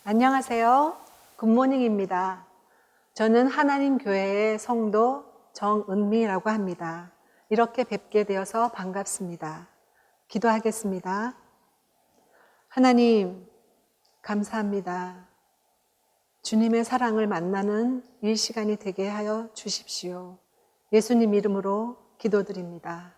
안녕하세요. 굿모닝입니다. 저는 하나님 교회의 성도 정은미라고 합니다. 이렇게 뵙게 되어서 반갑습니다. 기도하겠습니다. 하나님, 감사합니다. 주님의 사랑을 만나는 이 시간이 되게 하여 주십시오. 예수님 이름으로 기도드립니다.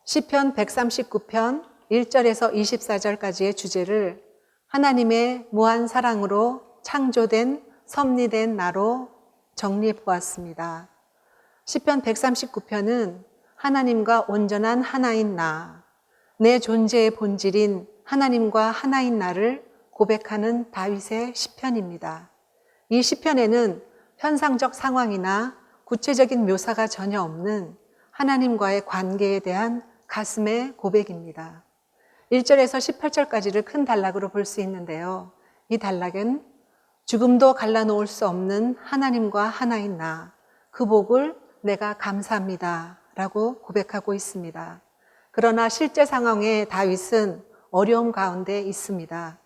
시편 139편 1절에서 24절까지의 주제를 하나님의 무한 사랑으로 창조된 섭리된 나로 정리해 보았습니다. 시편 139편은 하나님과 온전한 하나인 나, 내 존재의 본질인 하나님과 하나인 나를 고백하는 다윗의 시편입니다. 이 시편에는 현상적 상황이나 구체적인 묘사가 전혀 없는 하나님과의 관계에 대한 가슴의 고백입니다. 1절에서 18절까지를 큰 단락으로 볼 수 있는데요. 이 단락은 죽음도 갈라놓을 수 없는 하나님과 하나인 나, 그 복을 내가 감사합니다 라고 고백하고 있습니다. 그러나 실제 상황에 다윗은 어려움 가운데 있습니다.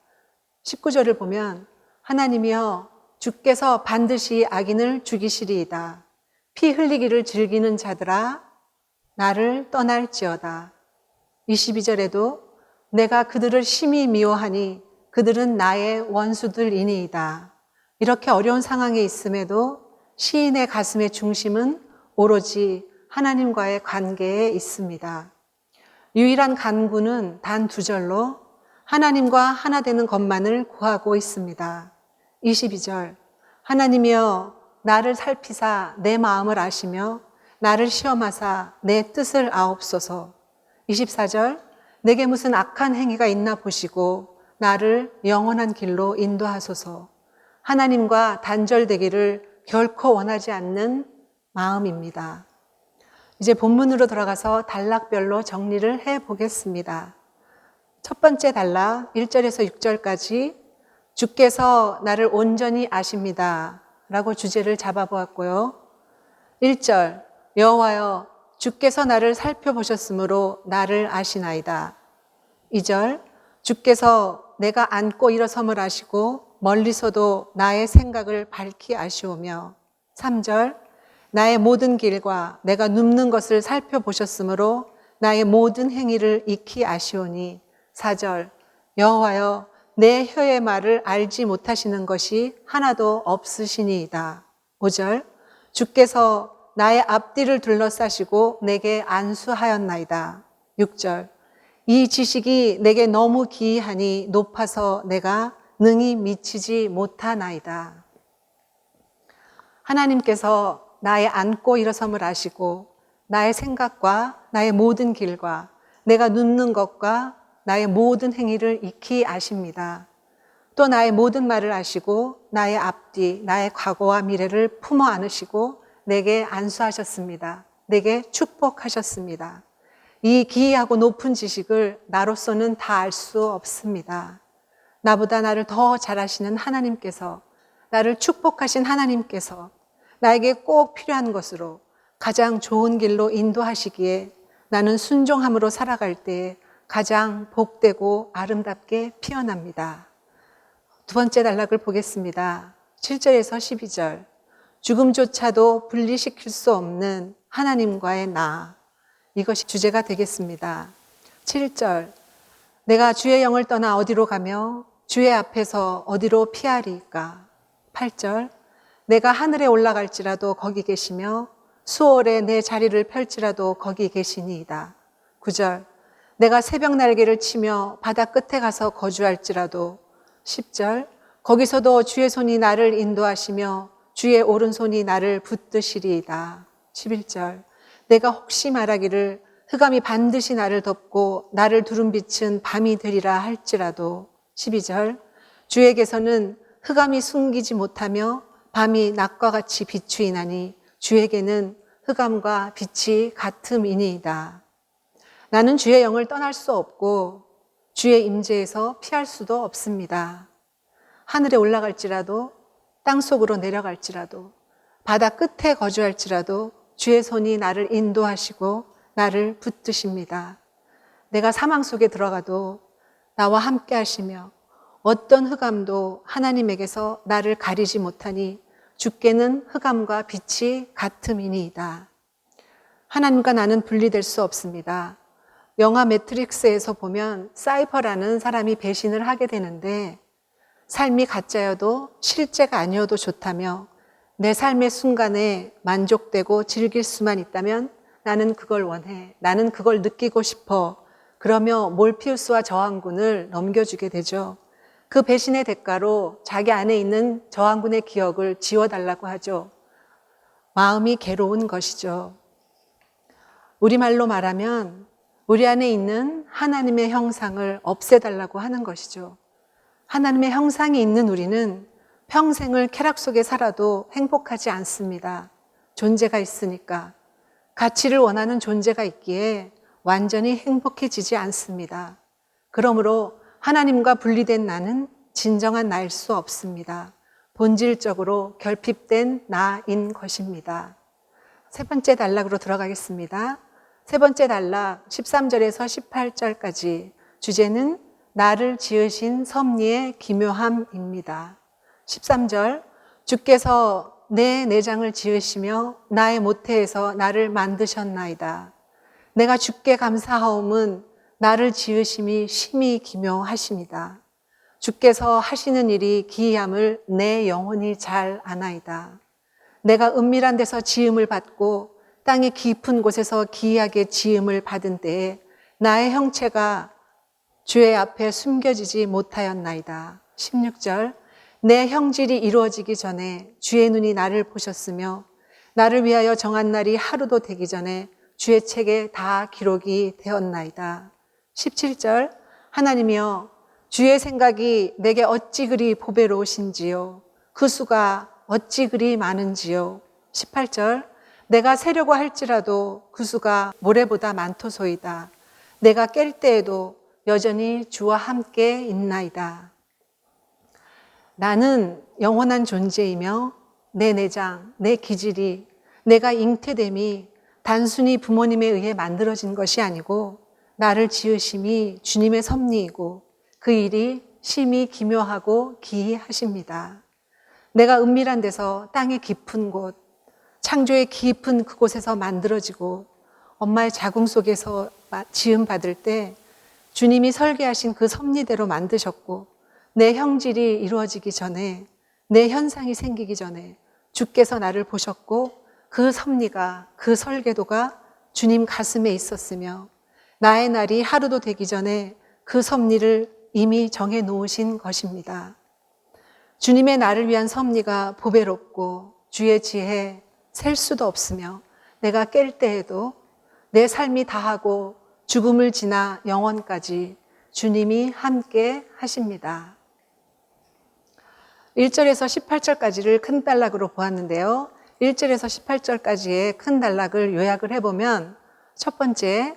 19절을 보면 하나님이여 주께서 반드시 악인을 죽이시리이다. 피 흘리기를 즐기는 자들아 나를 떠날지어다. 22절에도 내가 그들을 심히 미워하니 그들은 나의 원수들이니이다. 이렇게 어려운 상황에 있음에도 시인의 가슴의 중심은 오로지 하나님과의 관계에 있습니다. 유일한 간구는 단 2절로 하나님과 하나 되는 것만을 구하고 있습니다. 22절 하나님이여 나를 살피사 내 마음을 아시며 나를 시험하사 내 뜻을 아옵소서. 24절 내게 무슨 악한 행위가 있나 보시고 나를 영원한 길로 인도하소서. 하나님과 단절되기를 결코 원하지 않는 마음입니다. 이제 본문으로 들어가서 단락별로 정리를 해보겠습니다. 첫 번째 단락 1절에서 6절까지 주께서 나를 온전히 아십니다 라고 주제를 잡아보았고요. 1절 여호와여 주께서 나를 살펴보셨으므로 나를 아시나이다. 2절 주께서 내가 앉고 일어섬을 아시고 멀리서도 나의 생각을 밝히 아시오며 3절 나의 모든 길과 내가 눕는 것을 살펴보셨으므로 나의 모든 행위를 익히 아시오니 4절 여호와여 내 혀의 말을 알지 못하시는 것이 하나도 없으시니이다. 5절 주께서 나의 앞뒤를 둘러싸시고 내게 안수하였나이다. 6절 이 지식이 내게 너무 기이하니 높아서 내가 능히 미치지 못하나이다. 하나님께서 나의 앉고 일어섬을 아시고 나의 생각과 나의 모든 길과 내가 눕는 것과 나의 모든 행위를 익히 아십니다. 또 나의 모든 말을 아시고 나의 앞뒤, 나의 과거와 미래를 품어 안으시고 내게 안수하셨습니다. 내게 축복하셨습니다. 이 기이하고 높은 지식을 나로서는 다 알 수 없습니다. 나보다 나를 더 잘 아시는 하나님께서, 나를 축복하신 하나님께서 나에게 꼭 필요한 것으로 가장 좋은 길로 인도하시기에 나는 순종함으로 살아갈 때에 가장 복되고 아름답게 피어납니다. 두 번째 단락을 보겠습니다. 7절에서 12절 죽음조차도 분리시킬 수 없는 하나님과의 나, 이것이 주제가 되겠습니다. 7절 내가 주의 영을 떠나 어디로 가며 주의 앞에서 어디로 피하리까. 8절 내가 하늘에 올라갈지라도 거기 계시며 수월에 내 자리를 펼지라도 거기 계시니이다. 9절 내가 새벽 날개를 치며 바다 끝에 가서 거주할지라도. 10절 거기서도 주의 손이 나를 인도하시며 주의 오른손이 나를 붙드시리이다. 11절 내가 혹시 말하기를 흑암이 반드시 나를 덮고 나를 두rum빛은 밤이 되리라 할지라도. 12절 주에게서는 흑암이 숨기지 못하며 밤이 낮과 같이 비추이나니 주에게는 흑암과 빛이 같음이니이다. 나는 주의 영을 떠날 수 없고 주의 임재에서 피할 수도 없습니다. 하늘에 올라갈지라도 땅속으로 내려갈지라도 바다 끝에 거주할지라도 주의 손이 나를 인도하시고 나를 붙드십니다. 내가 사망 속에 들어가도 나와 함께 하시며 어떤 흑암도 하나님에게서 나를 가리지 못하니 주께는 흑암과 빛이 같음이니이다. 하나님과 나는 분리될 수 없습니다. 영화 매트릭스에서 보면 사이퍼라는 사람이 배신을 하게 되는데 삶이 가짜여도 실제가 아니어도 좋다며 내 삶의 순간에 만족되고 즐길 수만 있다면 나는 그걸 원해. 나는 그걸 느끼고 싶어. 그러며 몰피우스와 저항군을 넘겨주게 되죠. 그 배신의 대가로 자기 안에 있는 저항군의 기억을 지워달라고 하죠. 마음이 괴로운 것이죠. 우리말로 말하면 우리 안에 있는 하나님의 형상을 없애달라고 하는 것이죠. 하나님의 형상이 있는 우리는 평생을 쾌락 속에 살아도 행복하지 않습니다. 존재가 있으니까. 가치를 원하는 존재가 있기에 완전히 행복해지지 않습니다. 그러므로 하나님과 분리된 나는 진정한 나일 수 없습니다. 본질적으로 결핍된 나인 것입니다. 세 번째 단락으로 들어가겠습니다. 세 번째 단락 13절에서 18절까지 주제는 나를 지으신 섭리의 기묘함입니다. 13절 주께서 내 내장을 지으시며 나의 모태에서 나를 만드셨나이다. 내가 주께 감사하옴은 나를 지으심이 심히 기묘하십니다. 주께서 하시는 일이 기이함을 내 영혼이 잘 아나이다. 내가 은밀한 데서 지음을 받고 땅의 깊은 곳에서 기이하게 지음을 받은 때에 나의 형체가 주의 앞에 숨겨지지 못하였나이다. 16절 내 형질이 이루어지기 전에 주의 눈이 나를 보셨으며 나를 위하여 정한 날이 하루도 되기 전에 주의 책에 다 기록이 되었나이다. 17절 하나님이여 주의 생각이 내게 어찌 그리 보배로우신지요 그 수가 어찌 그리 많은지요. 18절 내가 세려고 할지라도 그 수가 모래보다 많도소이다. 내가 깰 때에도 여전히 주와 함께 있나이다. 나는 영원한 존재이며 내 내장, 내 기질이, 내가 잉태됨이 단순히 부모님에 의해 만들어진 것이 아니고 나를 지으심이 주님의 섭리이고 그 일이 심히 기묘하고 기이하십니다. 내가 은밀한 데서 땅의 깊은 곳, 창조의 깊은 그곳에서 만들어지고 엄마의 자궁 속에서 지음 받을 때 주님이 설계하신 그 섭리대로 만드셨고 내 형질이 이루어지기 전에 내 현상이 생기기 전에 주께서 나를 보셨고 그 섭리가 그 설계도가 주님 가슴에 있었으며 나의 날이 하루도 되기 전에 그 섭리를 이미 정해 놓으신 것입니다. 주님의 나를 위한 섭리가 보배롭고 주의 지혜 셀 수도 없으며 내가 깰 때에도 내 삶이 다하고 죽음을 지나 영원까지 주님이 함께 하십니다. 1절에서 18절까지를 큰 단락으로 보았는데요. 1절에서 18절까지의 큰 단락을 요약을 해보면 첫 번째,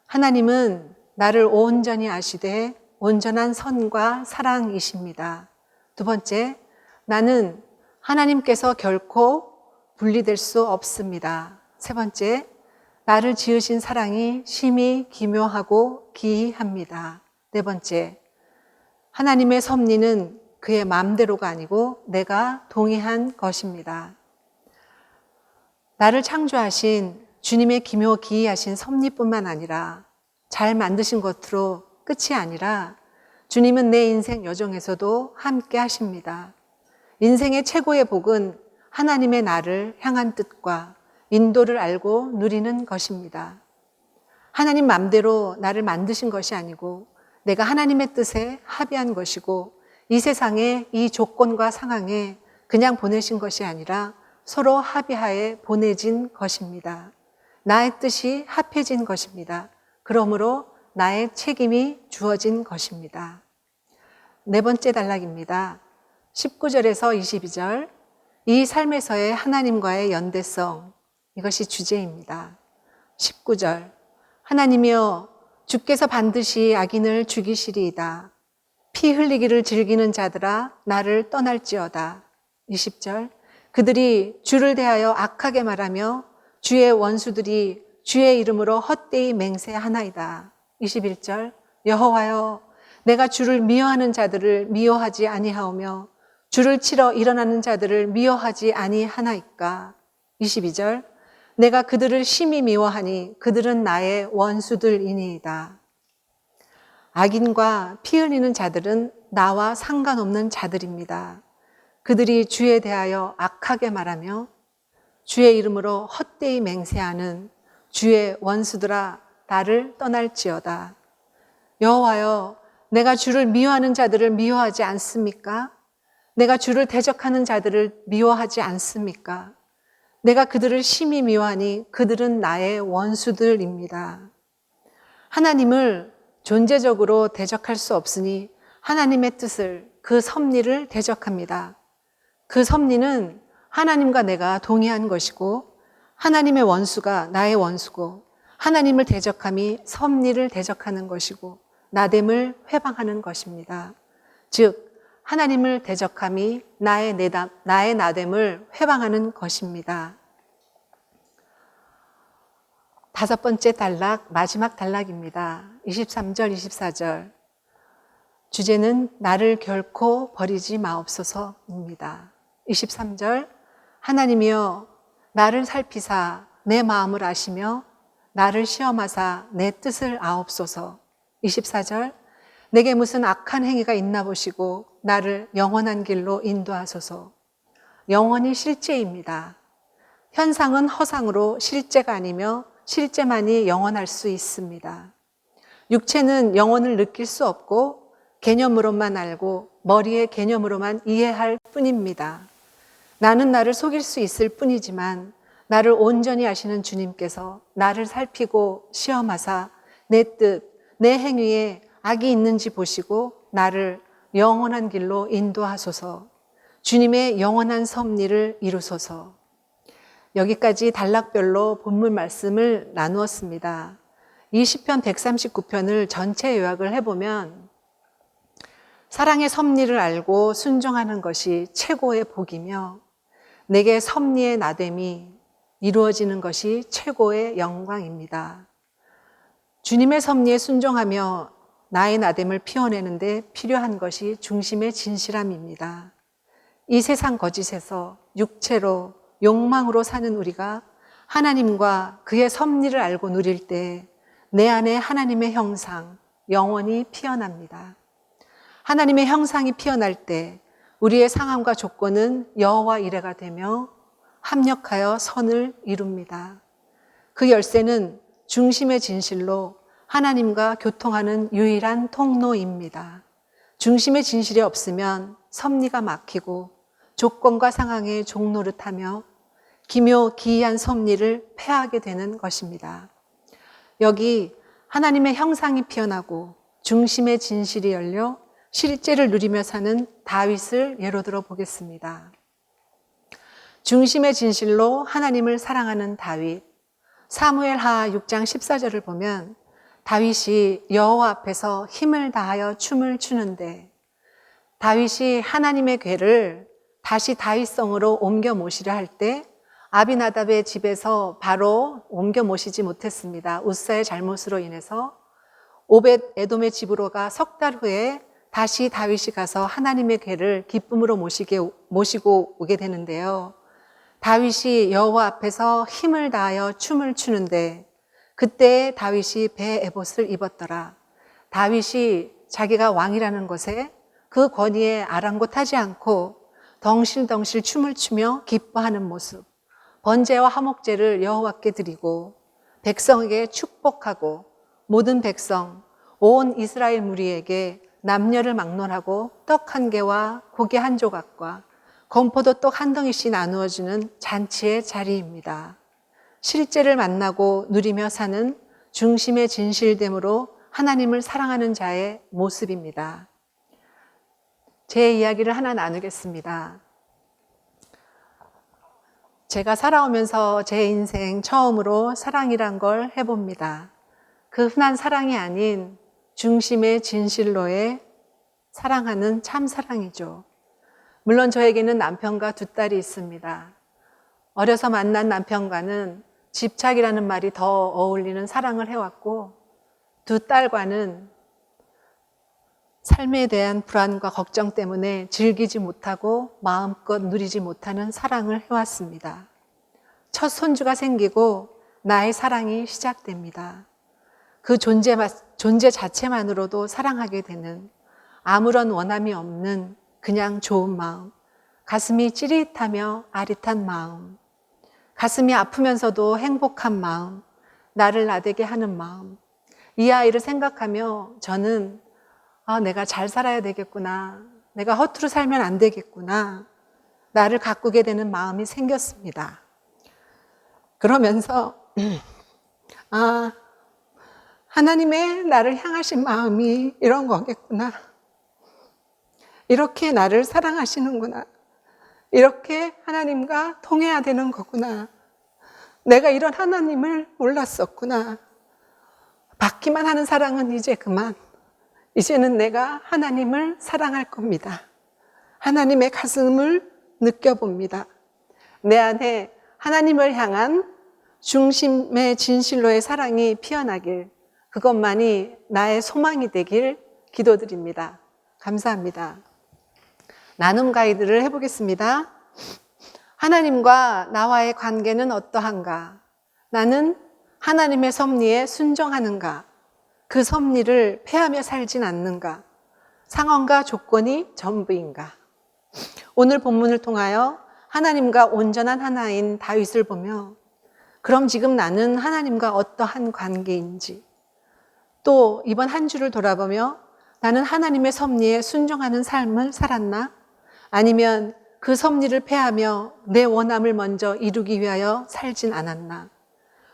하나님은 나를 온전히 아시되 온전한 선과 사랑이십니다. 두 번째, 나는 하나님께서 결코 분리될 수 없습니다. 세 번째, 나를 지으신 사랑이 심히 기묘하고 기이합니다. 네 번째, 하나님의 섭리는 그의 마음대로가 아니고 내가 동의한 것입니다. 나를 창조하신 주님의 기묘 기이하신 섭리뿐만 아니라 잘 만드신 것으로 끝이 아니라 주님은 내 인생 여정에서도 함께 하십니다. 인생의 최고의 복은 하나님의 나를 향한 뜻과 인도를 알고 누리는 것입니다. 하나님 맘대로 나를 만드신 것이 아니고 내가 하나님의 뜻에 합의한 것이고 이 세상에 이 조건과 상황에 그냥 보내신 것이 아니라 서로 합의하에 보내진 것입니다. 나의 뜻이 합해진 것입니다. 그러므로 나의 책임이 주어진 것입니다. 네 번째 단락입니다. 19절에서 22절 이 삶에서의 하나님과의 연대성 이것이 주제입니다. 19절 하나님이여 주께서 반드시 악인을 죽이시리이다. 피 흘리기를 즐기는 자들아 나를 떠날지어다. 20절 그들이 주를 대하여 악하게 말하며 주의 원수들이 주의 이름으로 헛되이 맹세하나이다. 21절 여호와여 내가 주를 미워하는 자들을 미워하지 아니하오며 주를 치러 일어나는 자들을 미워하지 아니하나이까. 22절. 내가 그들을 심히 미워하니 그들은 나의 원수들이니이다. 악인과 피 흘리는 자들은 나와 상관없는 자들입니다. 그들이 주에 대하여 악하게 말하며 주의 이름으로 헛되이 맹세하는 주의 원수들아 나를 떠날지어다. 여호와여, 내가 주를 미워하는 자들을 미워하지 않습니까? 내가 주를 대적하는 자들을 미워하지 않습니까? 내가 그들을 심히 미워하니 그들은 나의 원수들입니다. 하나님을 존재적으로 대적할 수 없으니 하나님의 뜻을, 그 섭리를 대적합니다. 그 섭리는 하나님과 내가 동의한 것이고 하나님의 원수가 나의 원수고 하나님을 대적함이 섭리를 대적하는 것이고 나됨을 회방하는 것입니다. 즉 하나님을 대적함이 나의 나됨을 회방하는 것입니다. 5번째 단락, 마지막 단락입니다. 23절, 24절. 주제는 나를 결코 버리지 마옵소서입니다. 23절. 하나님이여 나를 살피사 내 마음을 아시며 나를 시험하사 내 뜻을 아옵소서. 24절. 내게 무슨 악한 행위가 있나 보시고 나를 영원한 길로 인도하소서. 영원이 실제입니다. 현상은 허상으로 실제가 아니며 실제만이 영원할 수 있습니다. 육체는 영혼을 느낄 수 없고 개념으로만 알고 머리의 개념으로만 이해할 뿐입니다. 나는 나를 속일 수 있을 뿐이지만 나를 온전히 아시는 주님께서 나를 살피고 시험하사 내 뜻, 내 행위에 악이 있는지 보시고 나를 영원한 길로 인도하소서. 주님의 영원한 섭리를 이루소서. 여기까지 단락별로 본문 말씀을 나누었습니다. 이 시편 139편을 전체 요약을 해보면 사랑의 섭리를 알고 순종하는 것이 최고의 복이며 내게 섭리의 나됨이 이루어지는 것이 최고의 영광입니다. 주님의 섭리에 순종하며 나의 나됨을 피워내는데 필요한 것이 중심의 진실함입니다. 이 세상 거짓에서 육체로 욕망으로 사는 우리가 하나님과 그의 섭리를 알고 누릴 때 내 안에 하나님의 형상, 영원히 피어납니다. 하나님의 형상이 피어날 때 우리의 상황과 조건은 여호와 이레가 되며 합력하여 선을 이룹니다. 그 열쇠는 중심의 진실로 하나님과 교통하는 유일한 통로입니다. 중심의 진실이 없으면 섭리가 막히고 조건과 상황의 종노릇하며 기묘 기이한 섭리를 패하게 되는 것입니다. 여기 하나님의 형상이 피어나고 중심의 진실이 열려 실제를 누리며 사는 다윗을 예로 들어 보겠습니다. 중심의 진실로 하나님을 사랑하는 다윗. 사무엘하 6장 14절을 보면 다윗이 여호와 앞에서 힘을 다하여 춤을 추는데 다윗이 하나님의 궤를 다시 다윗성으로 옮겨 모시려 할 때 아비나답의 집에서 바로 옮겨 모시지 못했습니다. 우사의 잘못으로 인해서 오벳 에돔의 집으로 가 석 달 후에 다시 다윗이 가서 하나님의 궤를 기쁨으로 모시고 오게 되는데요. 다윗이 여호와 앞에서 힘을 다하여 춤을 추는데 그때 다윗이 배 에봇을 입었더라. 다윗이 자기가 왕이라는 것에 그 권위에 아랑곳하지 않고 덩실덩실 춤을 추며 기뻐하는 모습. 번제와 화목제를 여호와께 드리고 백성에게 축복하고 모든 백성, 온 이스라엘 무리에게 남녀를 막론하고 떡 한 개와 고기 한 조각과 건포도 떡 한 덩이씩 나누어주는 잔치의 자리입니다. 실제를 만나고 누리며 사는 중심의 진실됨으로 하나님을 사랑하는 자의 모습입니다. 제 이야기를 하나 나누겠습니다. 제가 살아오면서 제 인생 처음으로 사랑이란 걸 해봅니다. 그 흔한 사랑이 아닌 중심의 진실로의 사랑하는 참 사랑이죠. 물론 저에게는 남편과 2딸이 있습니다. 어려서 만난 남편과는 집착이라는 말이 더 어울리는 사랑을 해왔고 2딸과는 삶에 대한 불안과 걱정 때문에 즐기지 못하고 마음껏 누리지 못하는 사랑을 해왔습니다. 첫 손주가 생기고 나의 사랑이 시작됩니다. 그 존재 자체만으로도 사랑하게 되는 아무런 원함이 없는 그냥 좋은 마음, 가슴이 찌릿하며 아릿한 마음, 가슴이 아프면서도 행복한 마음, 나를 나대게 하는 마음, 이 아이를 생각하며 저는 내가 잘 살아야 되겠구나, 내가 허투루 살면 안 되겠구나, 나를 가꾸게 되는 마음이 생겼습니다. 그러면서 하나님의 나를 향하신 마음이 이런 거겠구나, 이렇게 나를 사랑하시는구나, 이렇게 하나님과 통해야 되는 거구나, 내가 이런 하나님을 몰랐었구나, 받기만 하는 사랑은 이제 그만, 이제는 내가 하나님을 사랑할 겁니다. 하나님의 가슴을 느껴봅니다. 내 안에 하나님을 향한 중심의 진실로의 사랑이 피어나길, 그것만이 나의 소망이 되길 기도드립니다. 감사합니다. 나눔 가이드를 해보겠습니다. 하나님과 나와의 관계는 어떠한가? 나는 하나님의 섭리에 순종하는가? 그 섭리를 패하며 살진 않는가? 상황과 조건이 전부인가? 오늘 본문을 통하여 하나님과 온전한 하나인 다윗을 보며 그럼 지금 나는 하나님과 어떠한 관계인지, 또 이번 한 주를 돌아보며 나는 하나님의 섭리에 순종하는 삶을 살았나? 아니면 그 섭리를 패하며 내 원함을 먼저 이루기 위하여 살진 않았나?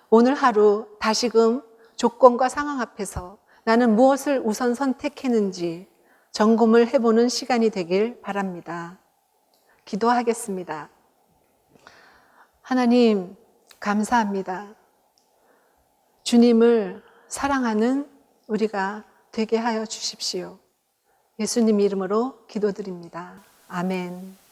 오늘 하루 다시금 조건과 상황 앞에서 나는 무엇을 우선 선택했는지 점검을 해보는 시간이 되길 바랍니다. 기도하겠습니다. 하나님, 감사합니다. 주님을 사랑하는 우리가 되게 하여 주십시오. 예수님 이름으로 기도드립니다. 아멘.